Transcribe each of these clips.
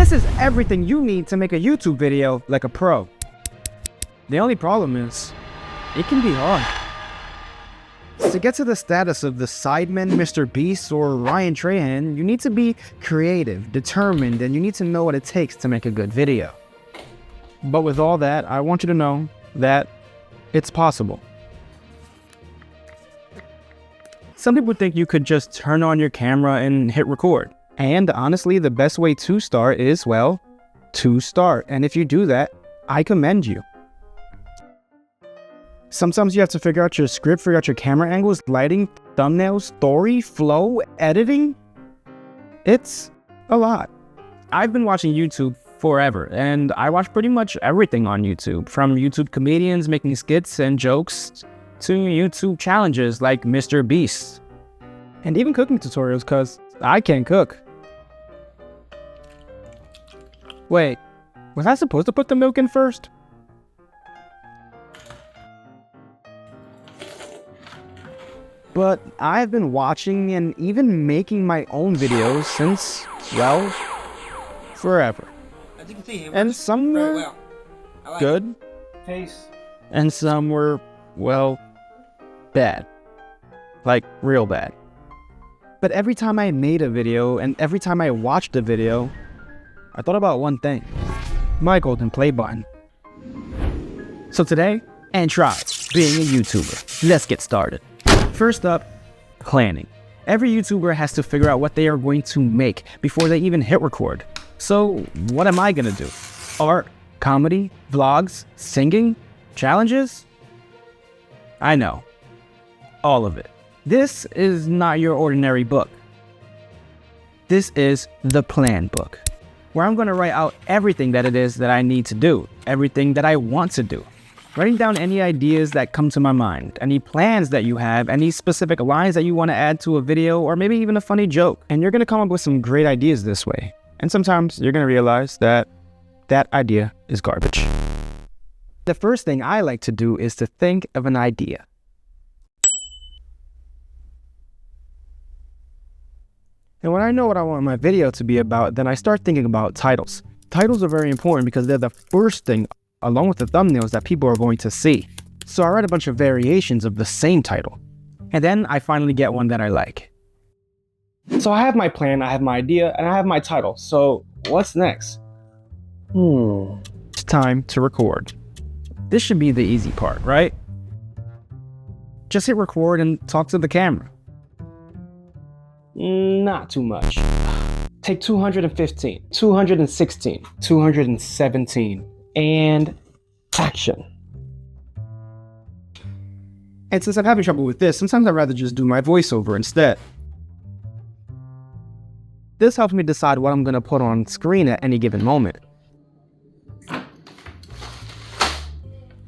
This is everything you need to make a YouTube video like a pro. The only problem is, it can be hard. To get to the status of the Sidemen, Mr. Beast, or Ryan Trahan, you need to be creative, determined, and you need to know what it takes to make a good video. But with all that, I want you to know that it's possible. Some people think you could just turn on your camera and hit record. And honestly, the best way to start is, well, to start. And if you do that, I commend you. Sometimes you have to figure out your script, figure out your camera angles, lighting, thumbnails, story, flow, editing. It's a lot. I've been watching YouTube forever, and I watch pretty much everything on YouTube, from YouTube comedians making skits and jokes to YouTube challenges like Mr. Beast, and even cooking tutorials, cause I can't cook. Wait, was I supposed to put the milk in first? But I've been watching and even making my own videos since, well, forever. And some were good, and some were, well, bad. Like, real bad. But every time I made a video, and every time I watched a video, I thought about one thing: my golden play button. So today, and try being a YouTuber. Let's get started. First up, planning. Every YouTuber has to figure out what they are going to make before they even hit record. So what am I gonna do? Art, comedy, vlogs, singing, challenges? I know. All of it. This is not your ordinary book. This is the plan book, where I'm gonna write out everything that it is that I need to do, everything that I want to do. Writing down any ideas that come to my mind, any plans that you have, any specific lines that you want to add to a video, or maybe even a funny joke. And you're going to come up with some great ideas this way. And sometimes you're going to realize that that idea is garbage. The first thing I like to do is to think of an idea. And when I know what I want my video to be about, then I start thinking about titles. Titles are very important because they're the first thing, along with the thumbnails, that people are going to see. So I write a bunch of variations of the same title. And then I finally get one that I like. So I have my plan, I have my idea, and I have my title. So what's next? It's time to record. This should be the easy part, right? Just hit record and talk to the camera. Not too much. Take 215, 216, 217. And action. And since I'm having trouble with this, sometimes I'd rather just do my voiceover instead. This helps me decide what I'm going to put on screen at any given moment.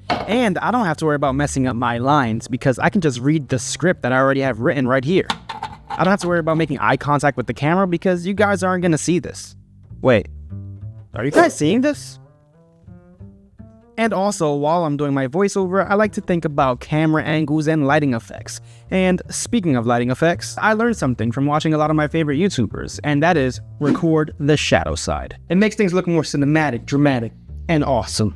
And I don't have to worry about messing up my lines because I can just read the script that I already have written right here. I don't have to worry about making eye contact with the camera because you guys aren't going to see this. Wait, are you guys seeing this? And also, while I'm doing my voiceover, I like to think about camera angles and lighting effects. And speaking of lighting effects, I learned something from watching a lot of my favorite YouTubers, and that is record the shadow side. It makes things look more cinematic, dramatic, and awesome.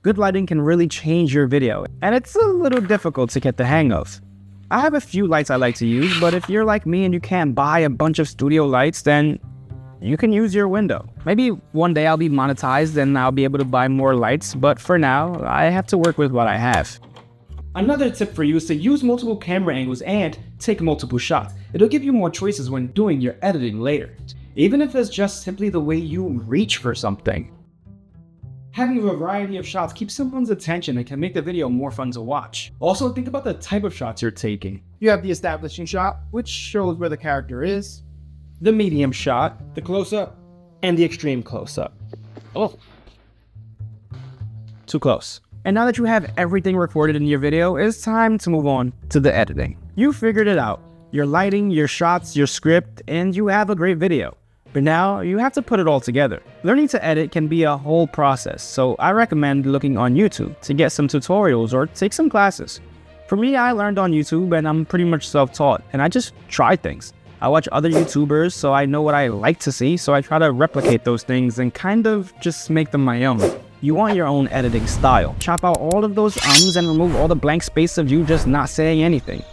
Good lighting can really change your video, and it's a little difficult to get the hang of. I have a few lights I like to use, but if you're like me and you can't buy a bunch of studio lights, then you can use your window. Maybe one day I'll be monetized and I'll be able to buy more lights, but for now, I have to work with what I have. Another tip for you is to use multiple camera angles and take multiple shots. It'll give you more choices when doing your editing later, even if it's just simply the way you reach for something. Having a variety of shots keeps someone's attention and can make the video more fun to watch. Also, think about the type of shots you're taking. You have the establishing shot, which shows where the character is, the medium shot, the close-up, and the extreme close-up. Oh, too close. And now that you have everything recorded in your video, it's time to move on to the editing. You figured it out. Your lighting, your shots, your script, and you have a great video. But now you have to put it all together. Learning to edit can be a whole process, so I recommend looking on YouTube to get some tutorials or take some classes. For me, I learned on YouTube and I'm pretty much self-taught, and I just try things. I watch other YouTubers, so I know what I like to see, so I try to replicate those things and kind of just make them my own. You want your own editing style. Chop out all of those ums and remove all the blank space of you just not saying anything.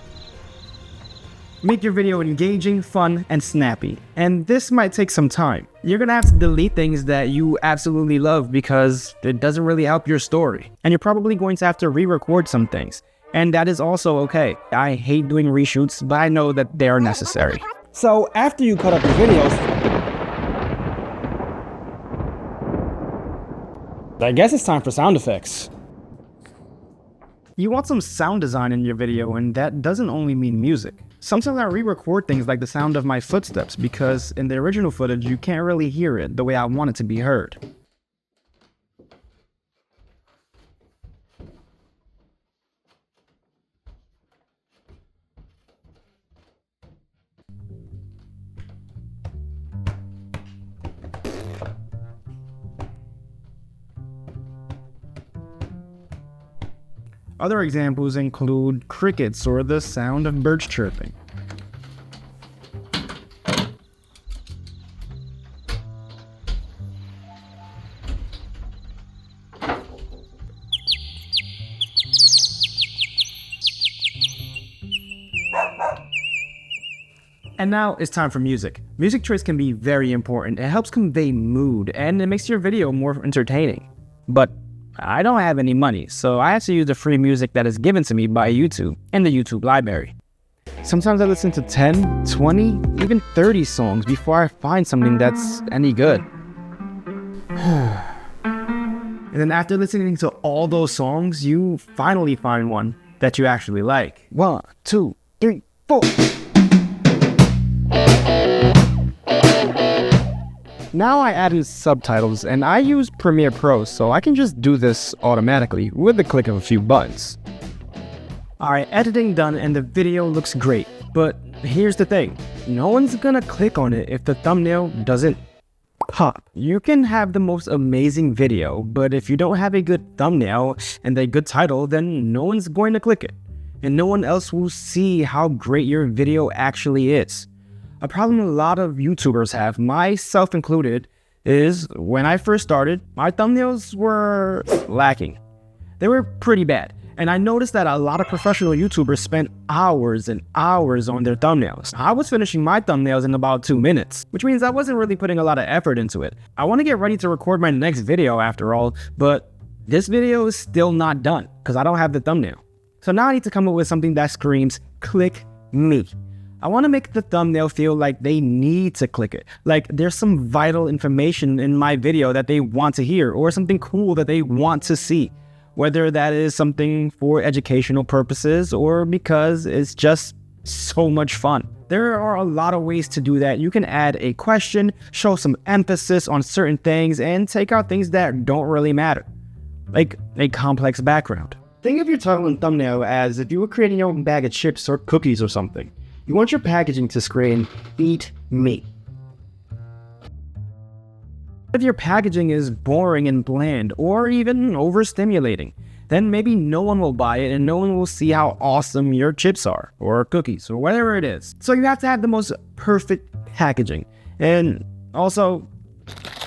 Make your video engaging, fun, and snappy. And this might take some time. You're gonna have to delete things that you absolutely love because it doesn't really help your story. And you're probably going to have to re-record some things. And that is also okay. I hate doing reshoots, but I know that they are necessary. So after you cut up your videos, I guess it's time for sound effects. You want some sound design in your video, and that doesn't only mean music. Sometimes I re-record things like the sound of my footsteps because in the original footage you can't really hear it the way I want it to be heard. Other examples include crickets or the sound of birds chirping. And now it's time for music. Music choice can be very important. It helps convey mood and it makes your video more entertaining. But I don't have any money, so I have to use the free music that is given to me by YouTube in the YouTube library. Sometimes I listen to 10, 20, even 30 songs before I find something that's any good. And then after listening to all those songs, you finally find one that you actually like. 1, 2, 3, 4. Now I added subtitles and I use Premiere Pro, so I can just do this automatically with the click of a few buttons. Alright, editing done and the video looks great, but here's the thing. No one's gonna click on it if the thumbnail doesn't pop. You can have the most amazing video, but if you don't have a good thumbnail and a good title, then no one's going to click it. And no one else will see how great your video actually is. A problem a lot of YouTubers have, myself included, is when I first started, my thumbnails were lacking. They were pretty bad. And I noticed that a lot of professional YouTubers spent hours and hours on their thumbnails. I was finishing my thumbnails in about 2 minutes, which means I wasn't really putting a lot of effort into it. I want to get ready to record my next video after all, but this video is still not done because I don't have the thumbnail. So now I need to come up with something that screams, click me. I want to make the thumbnail feel like they need to click it. Like there's some vital information in my video that they want to hear or something cool that they want to see. Whether that is something for educational purposes or because it's just so much fun. There are a lot of ways to do that. You can add a question, show some emphasis on certain things, and take out things that don't really matter. Like a complex background. Think of your title and thumbnail as if you were creating your own bag of chips or cookies or something. You want your packaging to scream, "Eat me." If your packaging is boring and bland or even overstimulating, then maybe no one will buy it and no one will see how awesome your chips are or cookies or whatever it is. So you have to have the most perfect packaging. And also,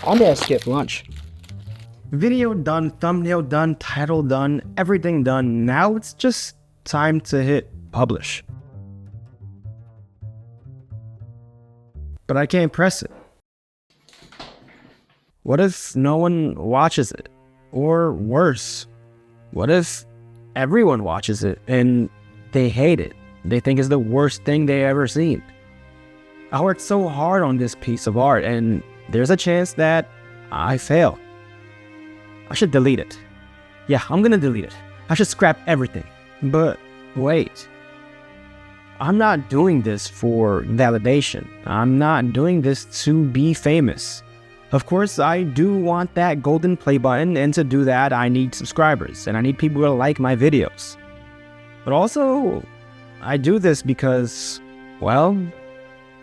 I'm gonna skip lunch. Video done, thumbnail done, title done, everything done. Now it's just time to hit publish. But I can't press it. What if no one watches it? Or worse, what if everyone watches it and they hate it? They think it's the worst thing they ever seen. I worked so hard on this piece of art and there's a chance that I fail. I should delete it. Yeah, I'm gonna delete it. I should scrap everything. But wait. I'm not doing this for validation. I'm not doing this to be famous. Of course, I do want that golden play button, and to do that, I need subscribers, and I need people to like my videos. But also, I do this because, well,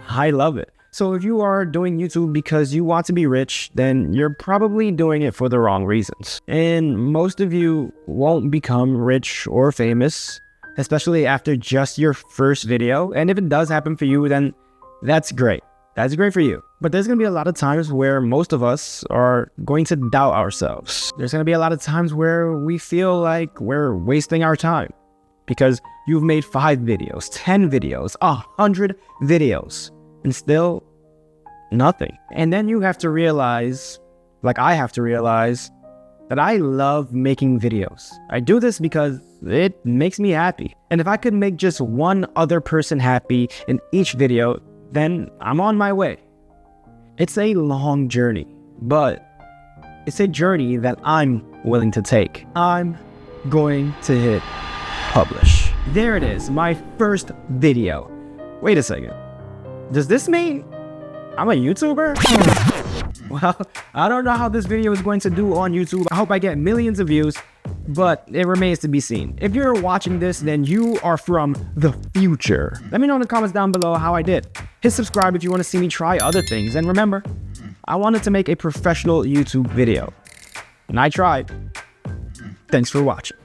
I love it. So if you are doing YouTube because you want to be rich, then you're probably doing it for the wrong reasons. And most of you won't become rich or famous, especially after just your first video. And if it does happen for you, then That's great. That's great for you. But there's going to be a lot of times where most of us are going to doubt ourselves. There's going to be a lot of times where we feel like we're wasting our time because you've made 5 videos, 10 videos, 100 videos, and still nothing. And then you have to realize, like I have to realize, that I love making videos. I do this because it makes me happy. And if I could make just one other person happy in each video, then I'm on my way. It's a long journey, but it's a journey that I'm willing to take. I'm going to hit publish. There it is, my first video. Wait a second. Does this mean I'm a YouTuber? Well, I don't know how this video is going to do on YouTube. I hope I get millions of views, but it remains to be seen. If you're watching this, then you are from the future. Let me know in the comments down below how I did. Hit subscribe if you want to see me try other things. And remember, I wanted to make a professional YouTube video, and I tried. Thanks for watching.